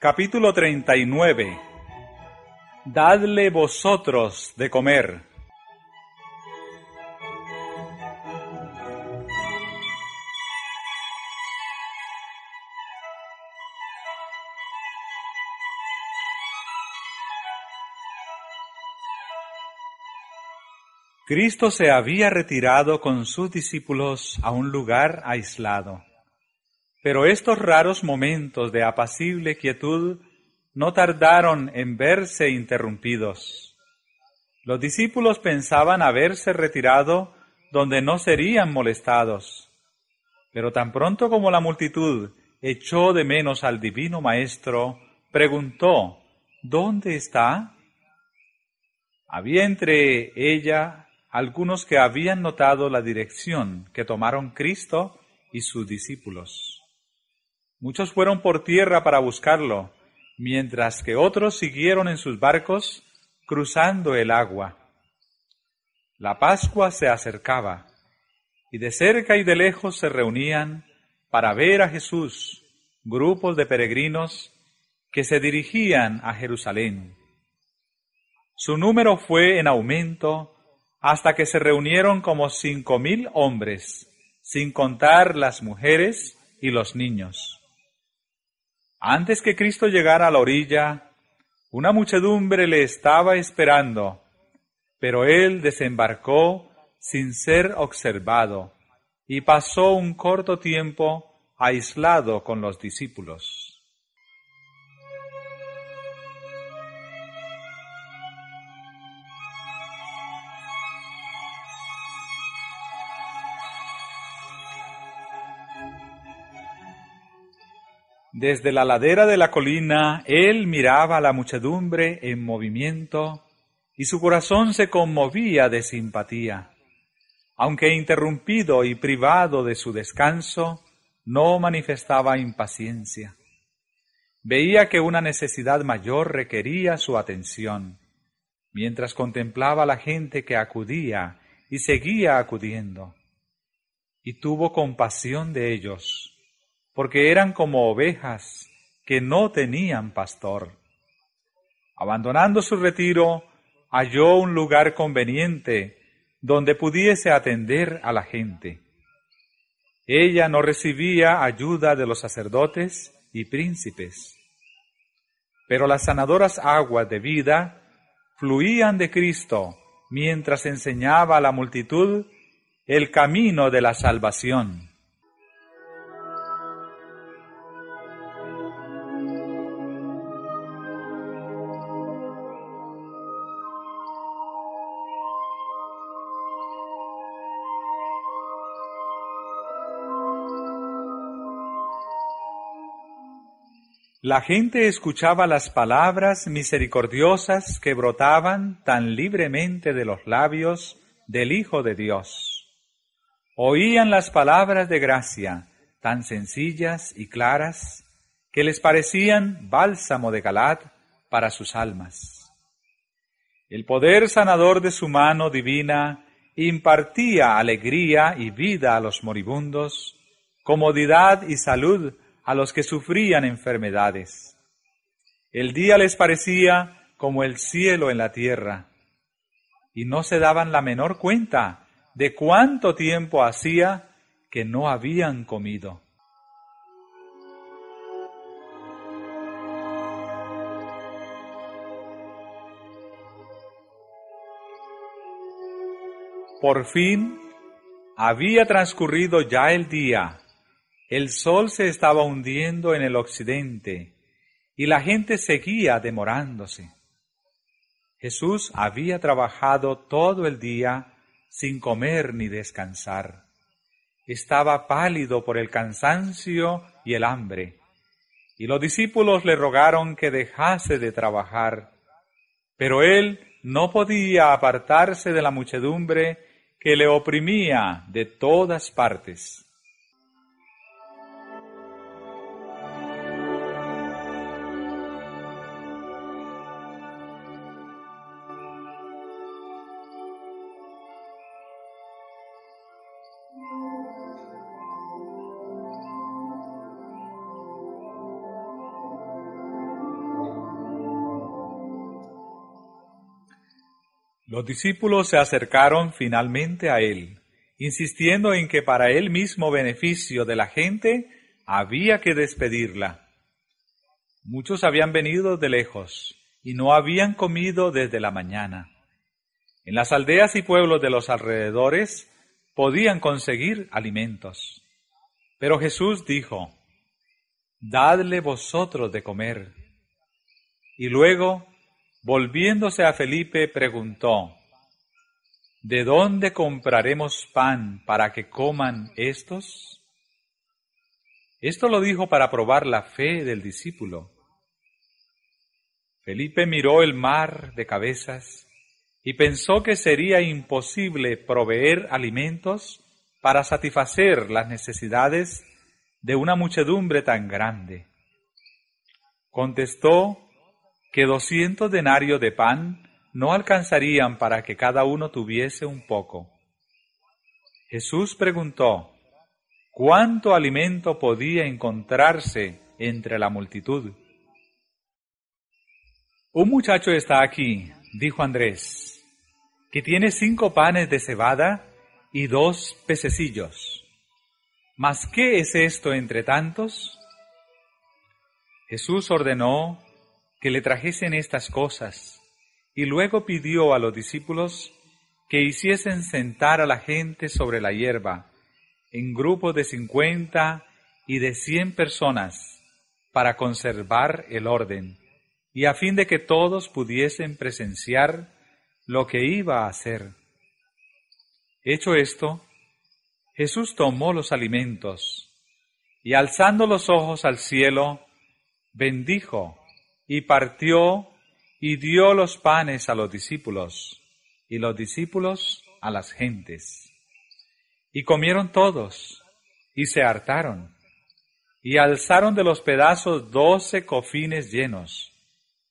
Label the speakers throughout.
Speaker 1: Capítulo 39. Dadle vosotros de comer. Cristo se había retirado con sus discípulos a un lugar aislado. Pero estos raros momentos de apacible quietud no tardaron en verse interrumpidos. Los discípulos pensaban haberse retirado donde no serían molestados, pero tan pronto como la multitud echó de menos al divino Maestro, preguntó: ¿dónde está? Había entre ella algunos que habían notado la dirección que tomaron Cristo y sus discípulos. Muchos fueron por tierra para buscarlo, mientras que otros siguieron en sus barcos cruzando el agua. La Pascua se acercaba, y de cerca y de lejos se reunían para ver a Jesús grupos de peregrinos que se dirigían a Jerusalén. Su número fue en aumento hasta que se reunieron como 5,000 hombres, sin contar las mujeres y los niños. Antes que Cristo llegara a la orilla, una muchedumbre le estaba esperando, pero él desembarcó sin ser observado y pasó un corto tiempo aislado con los discípulos. Desde la ladera de la colina, él miraba a la muchedumbre en movimiento y su corazón se conmovía de simpatía. Aunque interrumpido y privado de su descanso, no manifestaba impaciencia. Veía que una necesidad mayor requería su atención, mientras contemplaba a la gente que acudía y seguía acudiendo. Y tuvo compasión de ellos, porque eran como ovejas que no tenían pastor. Abandonando su retiro, halló un lugar conveniente donde pudiese atender a la gente. Ella no recibía ayuda de los sacerdotes y príncipes, pero las sanadoras aguas de vida fluían de Cristo mientras enseñaba a la multitud el camino de la salvación. La gente escuchaba las palabras misericordiosas que brotaban tan libremente de los labios del Hijo de Dios. Oían las palabras de gracia tan sencillas y claras que les parecían bálsamo de Galaad para sus almas. El poder sanador de su mano divina impartía alegría y vida a los moribundos, comodidad y salud a los que sufrían enfermedades. El día les parecía como el cielo en la tierra, y no se daban la menor cuenta de cuánto tiempo hacía que no habían comido. Por fin había transcurrido ya el día. El sol se estaba hundiendo en el occidente y la gente seguía demorándose. Jesús había trabajado todo el día sin comer ni descansar. Estaba pálido por el cansancio y el hambre, y los discípulos le rogaron que dejase de trabajar, pero él no podía apartarse de la muchedumbre que le oprimía de todas partes. Los discípulos se acercaron finalmente a él, insistiendo en que para el mismo beneficio de la gente había que despedirla. Muchos habían venido de lejos y no habían comido desde la mañana. En las aldeas y pueblos de los alrededores podían conseguir alimentos. Pero Jesús dijo: «Dadle vosotros de comer». Y luego, volviéndose a Felipe, preguntó: «¿De dónde compraremos pan para que coman estos?». Esto lo dijo para probar la fe del discípulo. Felipe miró el mar de cabezas y pensó que sería imposible proveer alimentos para satisfacer las necesidades de una muchedumbre tan grande. Contestó que 200 denarios de pan no alcanzarían para que cada uno tuviese un poco. Jesús preguntó: ¿cuánto alimento podía encontrarse entre la multitud? «Un muchacho está aquí», dijo Andrés, «que tiene 5 panes de cebada y 2 pececillos. ¿Mas qué es esto entre tantos?». Jesús ordenó que le trajesen estas cosas y luego pidió a los discípulos que hiciesen sentar a la gente sobre la hierba, en grupos de 50 y de 100 personas, para conservar el orden, y a fin de que todos pudiesen presenciar lo que iba a hacer. Hecho esto, Jesús tomó los alimentos, y alzando los ojos al cielo, bendijo, y partió, y dio los panes a los discípulos, y los discípulos a las gentes. Y comieron todos, y se hartaron, y alzaron de los pedazos 12 cofines llenos,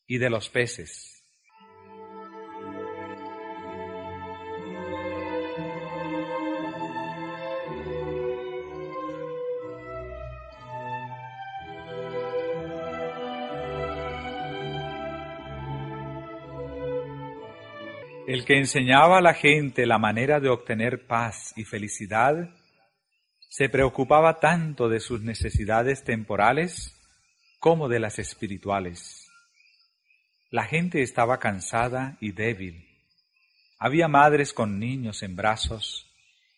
Speaker 1: y de los peces. El que enseñaba a la gente la manera de obtener paz y felicidad, se preocupaba tanto de sus necesidades temporales como de las espirituales. La gente estaba cansada y débil. Había madres con niños en brazos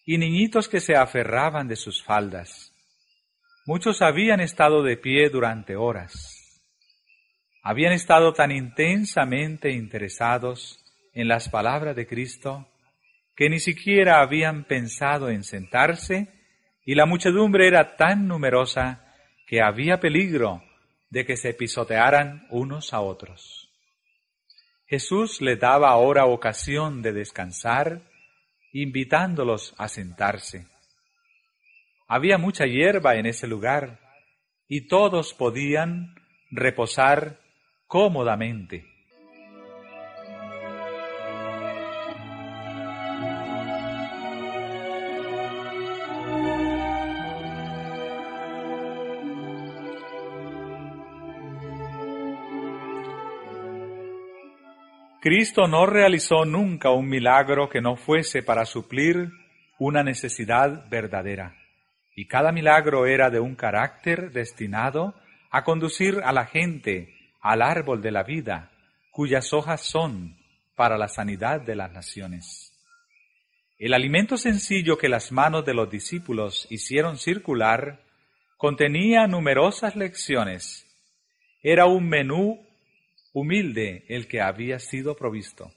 Speaker 1: y niñitos que se aferraban de sus faldas. Muchos habían estado de pie durante horas. Habían estado tan intensamente interesados en las palabras de Cristo que ni siquiera habían pensado en sentarse, y la muchedumbre era tan numerosa que había peligro de que se pisotearan unos a otros. Jesús les daba ahora ocasión de descansar, invitándolos a sentarse. Había mucha hierba en ese lugar y todos podían reposar cómodamente. Cristo no realizó nunca un milagro que no fuese para suplir una necesidad verdadera, y cada milagro era de un carácter destinado a conducir a la gente al árbol de la vida, cuyas hojas son para la sanidad de las naciones. El alimento sencillo que las manos de los discípulos hicieron circular contenía numerosas lecciones. Era un menú humilde el que había sido provisto.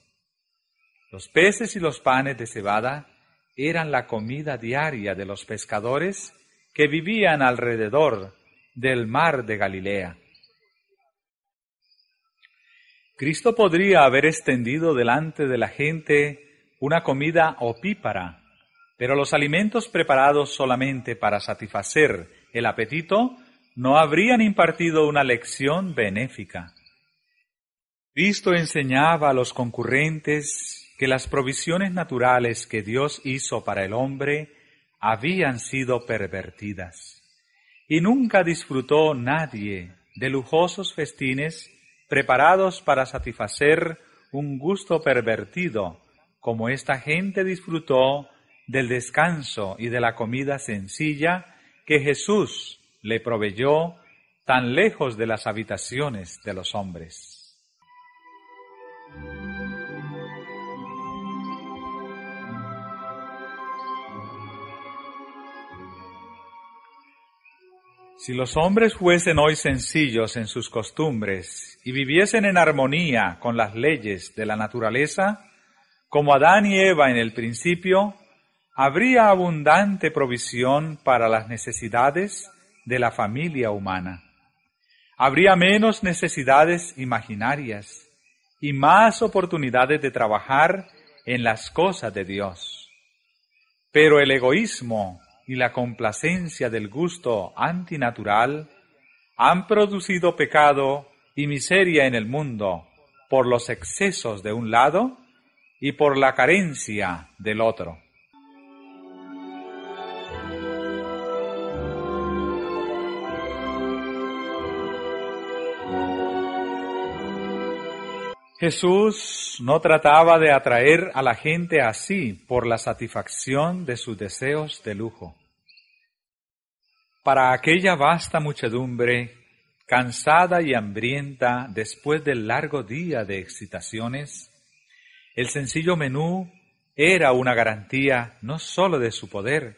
Speaker 1: Los peces y los panes de cebada eran la comida diaria de los pescadores que vivían alrededor del mar de Galilea. Cristo podría haber extendido delante de la gente una comida opípara, pero los alimentos preparados solamente para satisfacer el apetito no habrían impartido una lección benéfica. Cristo enseñaba a los concurrentes que las provisiones naturales que Dios hizo para el hombre habían sido pervertidas, y nunca disfrutó nadie de lujosos festines preparados para satisfacer un gusto pervertido como esta gente disfrutó del descanso y de la comida sencilla que Jesús le proveyó tan lejos de las habitaciones de los hombres. Si los hombres fuesen hoy sencillos en sus costumbres y viviesen en armonía con las leyes de la naturaleza, como Adán y Eva en el principio, habría abundante provisión para las necesidades de la familia humana. Habría menos necesidades imaginarias y más oportunidades de trabajar en las cosas de Dios. Pero el egoísmo y la complacencia del gusto antinatural han producido pecado y miseria en el mundo por los excesos de un lado y por la carencia del otro. Jesús no trataba de atraer a la gente así por la satisfacción de sus deseos de lujo. Para aquella vasta muchedumbre, cansada y hambrienta después del largo día de excitaciones, el sencillo menú era una garantía no sólo de su poder,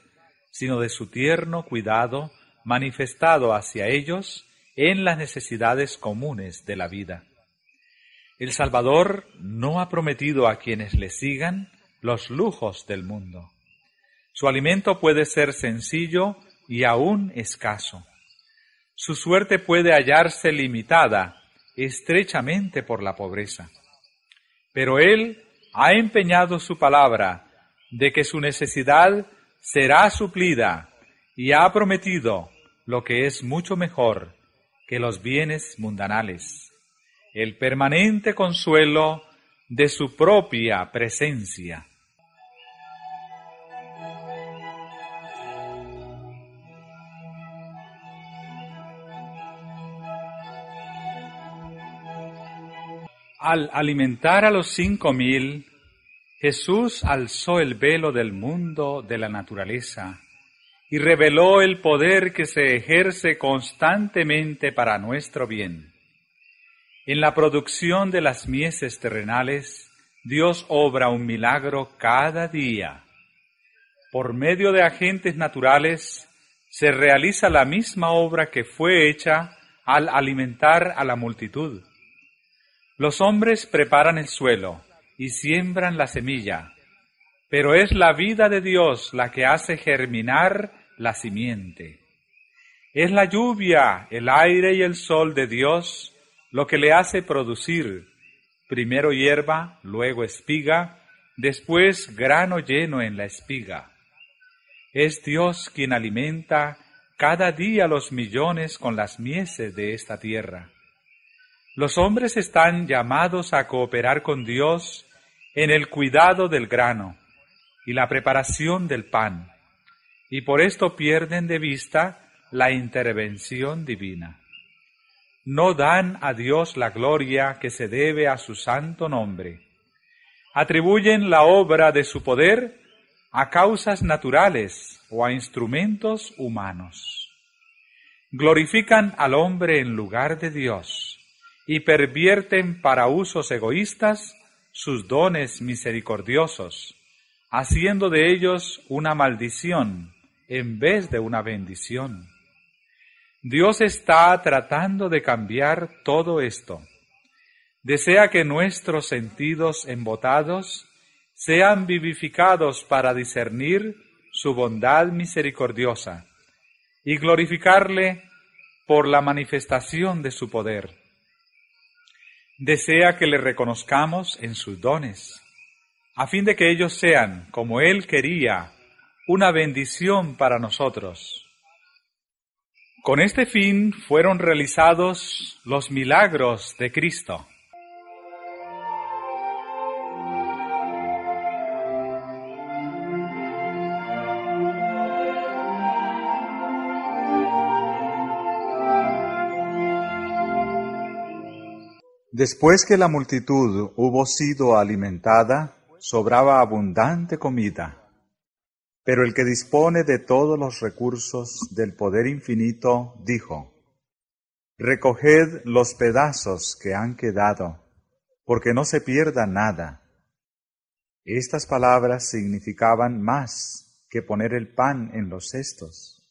Speaker 1: sino de su tierno cuidado manifestado hacia ellos en las necesidades comunes de la vida. El Salvador no ha prometido a quienes le sigan los lujos del mundo. Su alimento puede ser sencillo y aún escaso. Su suerte puede hallarse limitada estrechamente por la pobreza. Pero Él ha empeñado su palabra de que su necesidad será suplida y ha prometido lo que es mucho mejor que los bienes mundanales, el permanente consuelo de su propia presencia. Al alimentar a los 5,000, Jesús alzó el velo del mundo de la naturaleza y reveló el poder que se ejerce constantemente para nuestro bien. En la producción de las mieses terrenales, Dios obra un milagro cada día. Por medio de agentes naturales, se realiza la misma obra que fue hecha al alimentar a la multitud. Los hombres preparan el suelo y siembran la semilla, pero es la vida de Dios la que hace germinar la simiente. Es la lluvia, el aire y el sol de Dios lo que le hace producir, primero hierba, luego espiga, después grano lleno en la espiga. Es Dios quien alimenta cada día los millones con las mieses de esta tierra. Los hombres están llamados a cooperar con Dios en el cuidado del grano y la preparación del pan, y por esto pierden de vista la intervención divina. No dan a Dios la gloria que se debe a su santo nombre. Atribuyen la obra de su poder a causas naturales o a instrumentos humanos. Glorifican al hombre en lugar de Dios y pervierten para usos egoístas sus dones misericordiosos, haciendo de ellos una maldición en vez de una bendición. Dios está tratando de cambiar todo esto. Desea que nuestros sentidos embotados sean vivificados para discernir su bondad misericordiosa y glorificarle por la manifestación de su poder. Desea que le reconozcamos en sus dones, a fin de que ellos sean, como Él quería, una bendición para nosotros. Con este fin fueron realizados los milagros de Cristo. Después que la multitud hubo sido alimentada, sobraba abundante comida, pero el que dispone de todos los recursos del poder infinito dijo: recoged los pedazos que han quedado, porque no se pierda nada. Estas palabras significaban más que poner el pan en los cestos.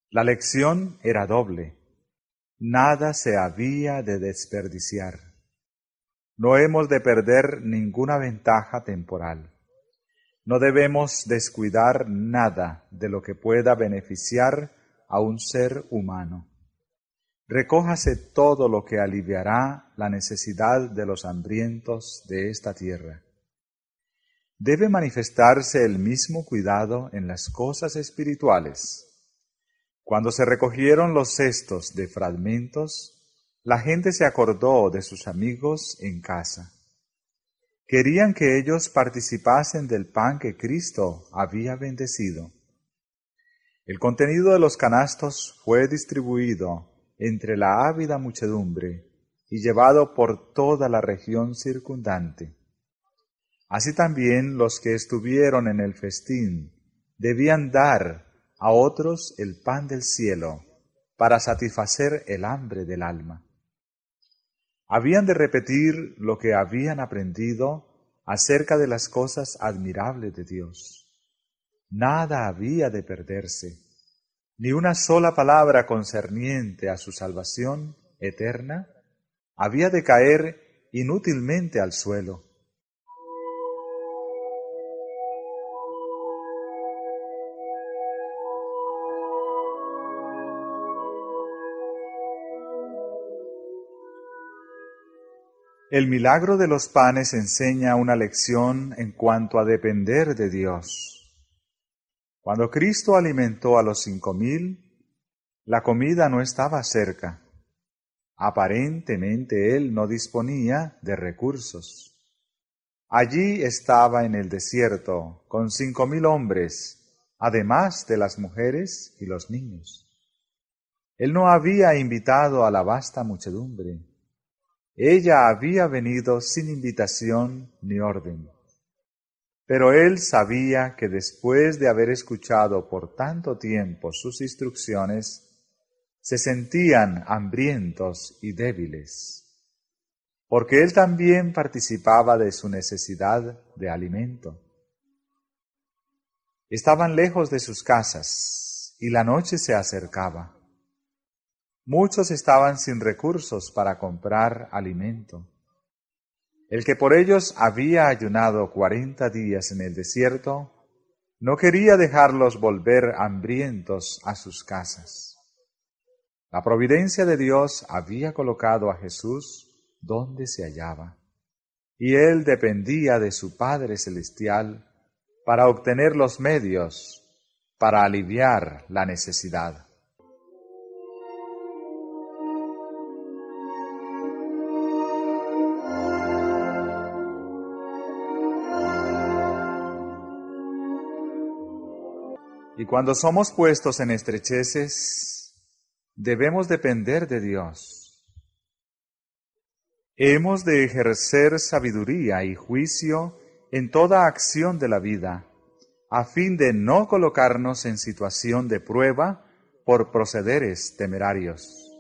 Speaker 1: La lección era doble. Nada se había de desperdiciar. No hemos de perder ninguna ventaja temporal. No debemos descuidar nada de lo que pueda beneficiar a un ser humano. Recójase todo lo que aliviará la necesidad de los hambrientos de esta tierra. Debe manifestarse el mismo cuidado en las cosas espirituales. Cuando se recogieron los cestos de fragmentos, la gente se acordó de sus amigos en casa. Querían que ellos participasen del pan que Cristo había bendecido. El contenido de los canastos fue distribuido entre la ávida muchedumbre y llevado por toda la región circundante. Así también los que estuvieron en el festín debían dar a otros el pan del cielo para satisfacer el hambre del alma. Habían de repetir lo que habían aprendido acerca de las cosas admirables de Dios. Nada había de perderse, ni una sola palabra concerniente a su salvación eterna había de caer inútilmente al suelo. El milagro de los panes enseña una lección en cuanto a depender de Dios. Cuando Cristo alimentó a los 5,000, la comida no estaba cerca. Aparentemente Él no disponía de recursos. Allí estaba en el desierto con 5,000 hombres, además de las mujeres y los niños. Él no había invitado a la vasta muchedumbre. Ella había venido sin invitación ni orden. Pero él sabía que después de haber escuchado por tanto tiempo sus instrucciones, se sentían hambrientos y débiles, porque él también participaba de su necesidad de alimento. Estaban lejos de sus casas y la noche se acercaba. Muchos estaban sin recursos para comprar alimento. El que por ellos había ayunado 40 días en el desierto, no quería dejarlos volver hambrientos a sus casas. La providencia de Dios había colocado a Jesús donde se hallaba, y él dependía de su Padre Celestial para obtener los medios para aliviar la necesidad. Y cuando somos puestos en estrecheces, debemos depender de Dios. Hemos de ejercer sabiduría y juicio en toda acción de la vida, a fin de no colocarnos en situación de prueba por procederes temerarios.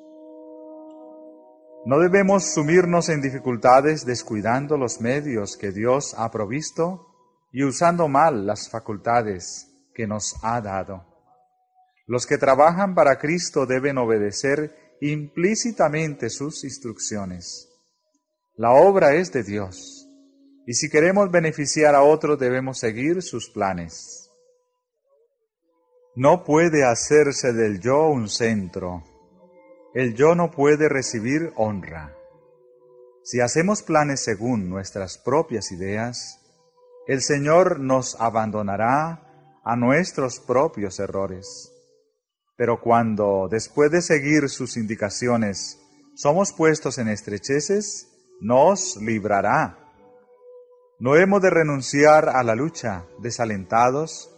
Speaker 1: No debemos sumirnos en dificultades descuidando los medios que Dios ha provisto y usando mal las facultades que nos ha dado. Los que trabajan para Cristo deben obedecer implícitamente sus instrucciones. La obra es de Dios, y si queremos beneficiar a otros debemos seguir sus planes. No puede hacerse del yo un centro. El yo no puede recibir honra. Si hacemos planes según nuestras propias ideas, el Señor nos abandonará a nuestros propios errores. Pero cuando, después de seguir sus indicaciones, somos puestos en estrecheces, nos librará. No hemos de renunciar a la lucha desalentados,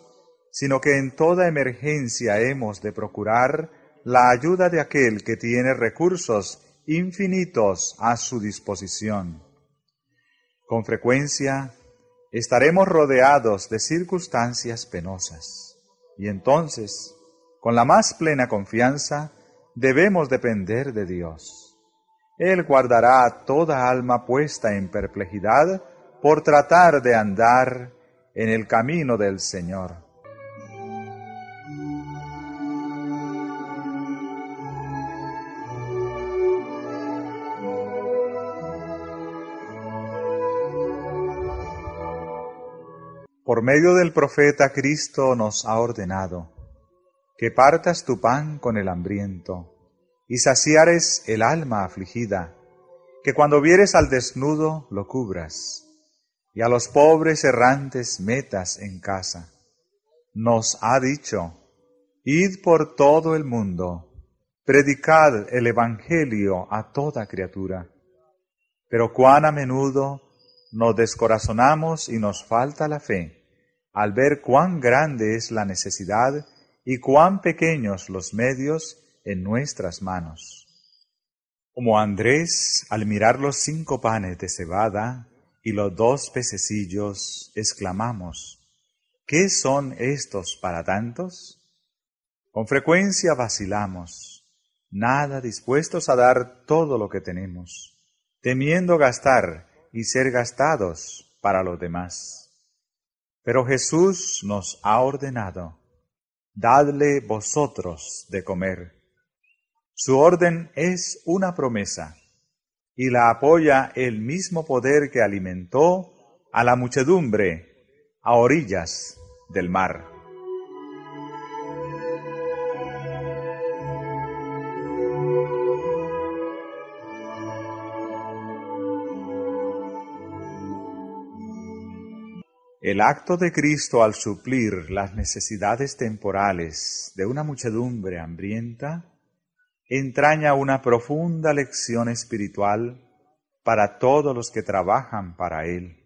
Speaker 1: sino que en toda emergencia hemos de procurar la ayuda de aquel que tiene recursos infinitos a su disposición. Con frecuencia, estaremos rodeados de circunstancias penosas. Y entonces, con la más plena confianza, debemos depender de Dios. Él guardará a toda alma puesta en perplejidad por tratar de andar en el camino del Señor. Por medio del profeta Cristo nos ha ordenado que partas tu pan con el hambriento y saciares el alma afligida, que cuando vieres al desnudo lo cubras y a los pobres errantes metas en casa. Nos ha dicho: id por todo el mundo, predicad el Evangelio a toda criatura. Pero cuán a menudo nos descorazonamos y nos falta la fe al ver cuán grande es la necesidad y cuán pequeños los medios en nuestras manos. Como Andrés, al mirar los 5 panes de cebada y los 2 pececillos, exclamamos: ¿qué son estos para tantos? Con frecuencia vacilamos, nada dispuestos a dar todo lo que tenemos, temiendo gastar y ser gastados para los demás. Pero Jesús nos ha ordenado: dadle vosotros de comer. Su orden es una promesa, y la apoya el mismo poder que alimentó a la muchedumbre a orillas del mar. El acto de Cristo al suplir las necesidades temporales de una muchedumbre hambrienta entraña una profunda lección espiritual para todos los que trabajan para Él.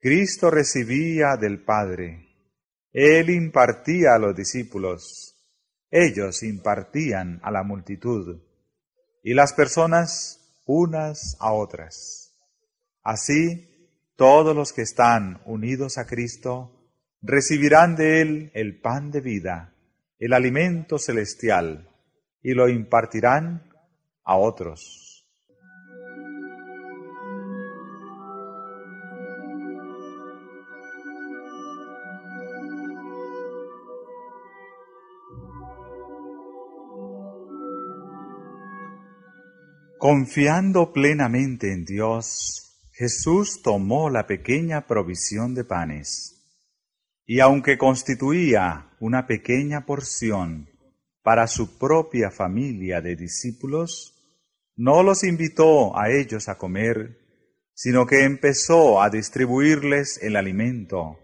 Speaker 1: Cristo recibía del Padre, Él impartía a los discípulos, ellos impartían a la multitud, y las personas unas a otras. Así, todos los que están unidos a Cristo recibirán de Él el pan de vida, el alimento celestial, y lo impartirán a otros. Confiando plenamente en Dios, Jesús tomó la pequeña provisión de panes, y aunque constituía una pequeña porción para su propia familia de discípulos, no los invitó a ellos a comer, sino que empezó a distribuirles el alimento,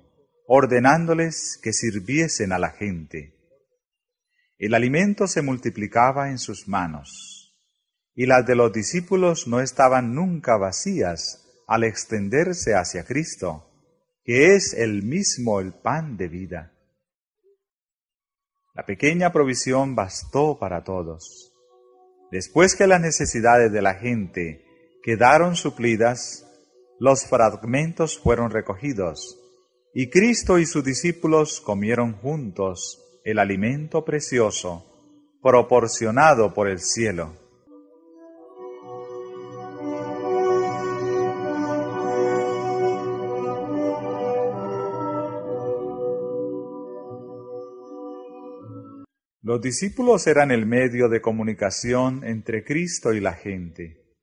Speaker 1: ordenándoles que sirviesen a la gente. El alimento se multiplicaba en sus manos, y las de los discípulos no estaban nunca vacías al extenderse hacia Cristo, que es el mismo el pan de vida. La pequeña provisión bastó para todos. Después que las necesidades de la gente quedaron suplidas, los fragmentos fueron recogidos, y Cristo y sus discípulos comieron juntos el alimento precioso, proporcionado por el cielo. Los discípulos eran el medio de comunicación entre Cristo y la gente.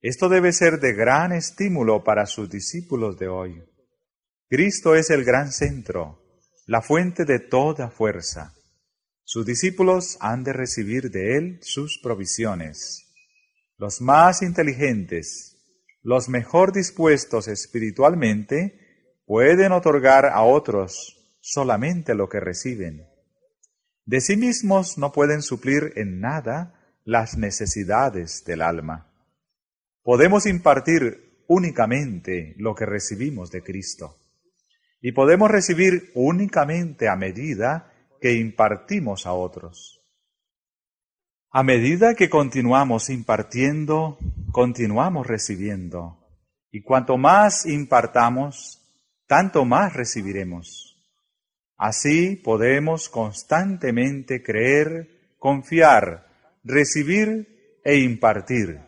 Speaker 1: Esto debe ser de gran estímulo para sus discípulos de hoy. Cristo es el gran centro, la fuente de toda fuerza. Sus discípulos han de recibir de Él sus provisiones. Los más inteligentes, los mejor dispuestos espiritualmente, pueden otorgar a otros solamente lo que reciben. De sí mismos no pueden suplir en nada las necesidades del alma. Podemos impartir únicamente lo que recibimos de Cristo, y podemos recibir únicamente a medida que impartimos a otros. A medida que continuamos impartiendo, continuamos recibiendo, y cuanto más impartamos, tanto más recibiremos. Así podemos constantemente creer, confiar, recibir e impartir.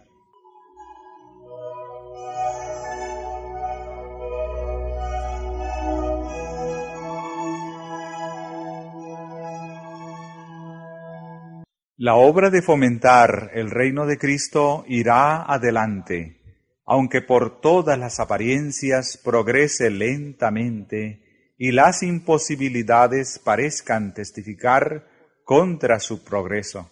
Speaker 1: La obra de fomentar el reino de Cristo irá adelante, aunque por todas las apariencias progrese lentamente y las imposibilidades parezcan testificar contra su progreso.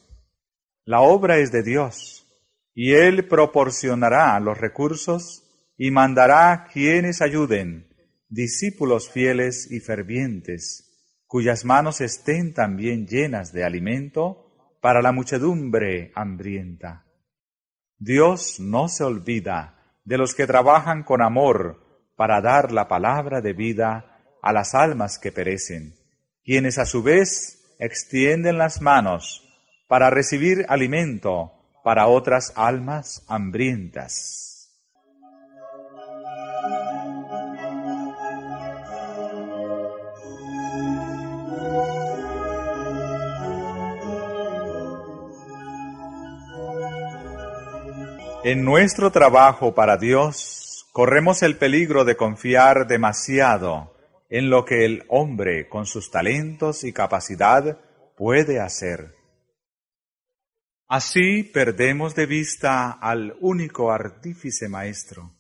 Speaker 1: La obra es de Dios, y Él proporcionará los recursos y mandará quienes ayuden, discípulos fieles y fervientes, cuyas manos estén también llenas de alimento para la muchedumbre hambrienta. Dios no se olvida de los que trabajan con amor para dar la palabra de vida a las almas que perecen, quienes a su vez extienden las manos para recibir alimento para otras almas hambrientas. En nuestro trabajo para Dios, corremos el peligro de confiar demasiado en lo que el hombre, con sus talentos y capacidad, puede hacer. Así perdemos de vista al único artífice maestro.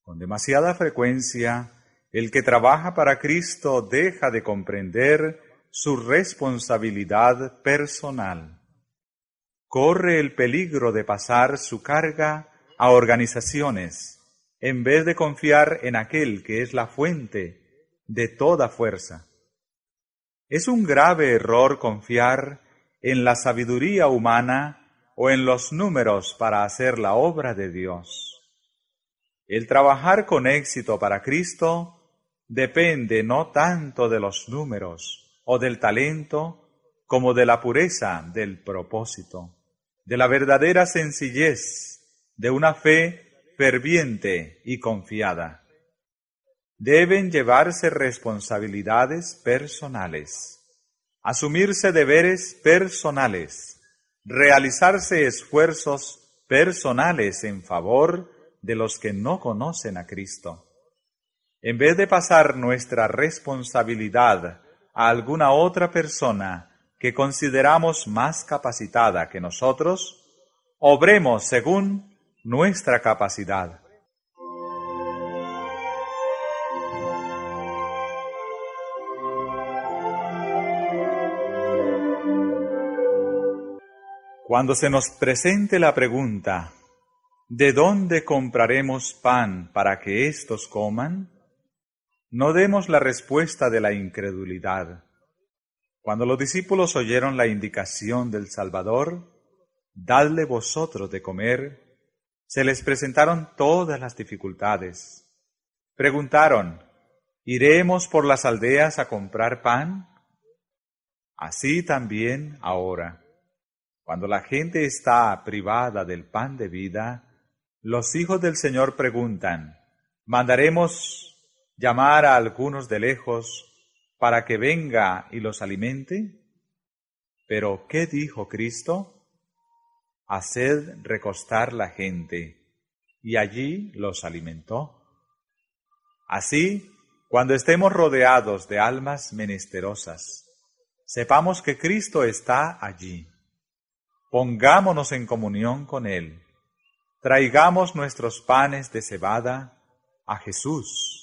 Speaker 1: Con demasiada frecuencia, el que trabaja para Cristo deja de comprender su responsabilidad personal. Corre el peligro de pasar su carga a organizaciones, en vez de confiar en aquel que es la fuente de toda fuerza. Es un grave error confiar en la sabiduría humana o en los números para hacer la obra de Dios. El trabajar con éxito para Cristo depende no tanto de los números o del talento como de la pureza del propósito, de la verdadera sencillez, de una fe ferviente y confiada. Deben llevarse responsabilidades personales, asumirse deberes personales, realizarse esfuerzos personales en favor de los que no conocen a Cristo. En vez de pasar nuestra responsabilidad a alguna otra persona que consideramos más capacitada que nosotros, obremos según nuestra capacidad. Cuando se nos presente la pregunta, ¿de dónde compraremos pan para que éstos coman?, no demos la respuesta de la incredulidad. Cuando los discípulos oyeron la indicación del Salvador, «Dadle vosotros de comer», se les presentaron todas las dificultades. Preguntaron, ¿iremos por las aldeas a comprar pan? Así también ahora, cuando la gente está privada del pan de vida, los hijos del Señor preguntan, ¿mandaremos llamar a algunos de lejos para que venga y los alimente? Pero, ¿qué dijo Cristo? Haced recostar la gente, y allí los alimentó. Así, cuando estemos rodeados de almas menesterosas, sepamos que Cristo está allí. Pongámonos en comunión con Él. Traigamos nuestros panes de cebada a Jesús.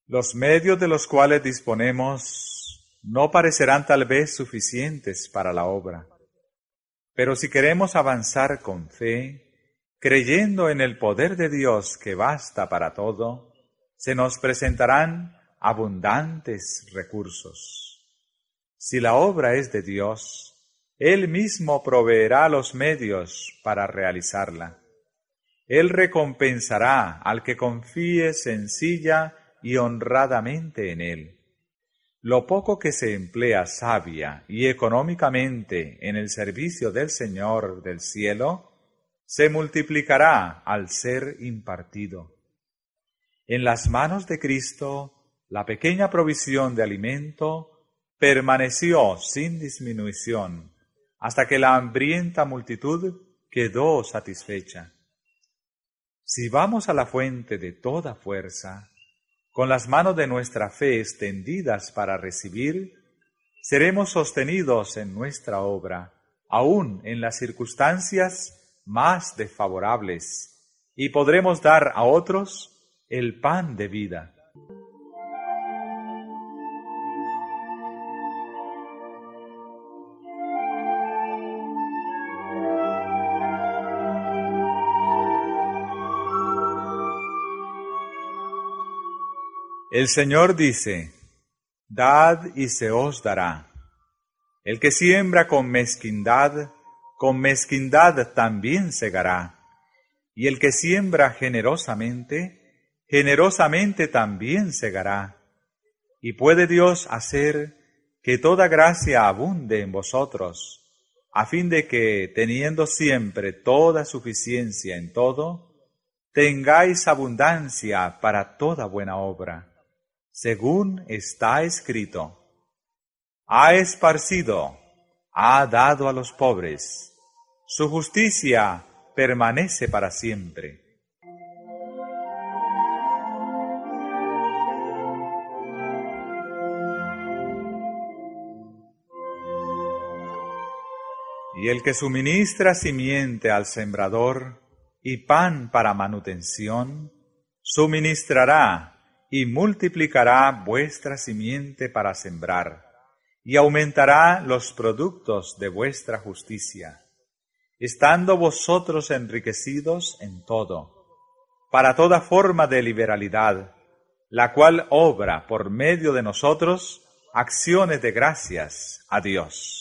Speaker 1: Los medios de los cuales disponemos no parecerán tal vez suficientes para la obra, pero si queremos avanzar con fe, creyendo en el poder de Dios que basta para todo, se nos presentarán abundantes recursos. Si la obra es de Dios, Él mismo proveerá los medios para realizarla. Él recompensará al que confíe sencilla y honradamente en Él. Lo poco que se emplea sabia y económicamente en el servicio del Señor del cielo, se multiplicará al ser impartido. En las manos de Cristo, la pequeña provisión de alimento permaneció sin disminución hasta que la hambrienta multitud quedó satisfecha. Si vamos a la fuente de toda fuerza, con las manos de nuestra fe extendidas para recibir, seremos sostenidos en nuestra obra, aún en las circunstancias más desfavorables, y podremos dar a otros el pan de vida. El Señor dice: dad y se os dará. El que siembra con mezquindad también segará. Y el que siembra generosamente, generosamente también segará. Y puede Dios hacer que toda gracia abunde en vosotros, a fin de que, teniendo siempre toda suficiencia en todo, tengáis abundancia para toda buena obra, según está escrito: ha esparcido, ha dado a los pobres, su justicia permanece para siempre. Y el que suministra simiente al sembrador y pan para manutención, suministrará y multiplicará vuestra simiente para sembrar, y aumentará los productos de vuestra justicia, estando vosotros enriquecidos en todo, para toda forma de liberalidad, la cual obra por medio de nosotros acciones de gracias a Dios.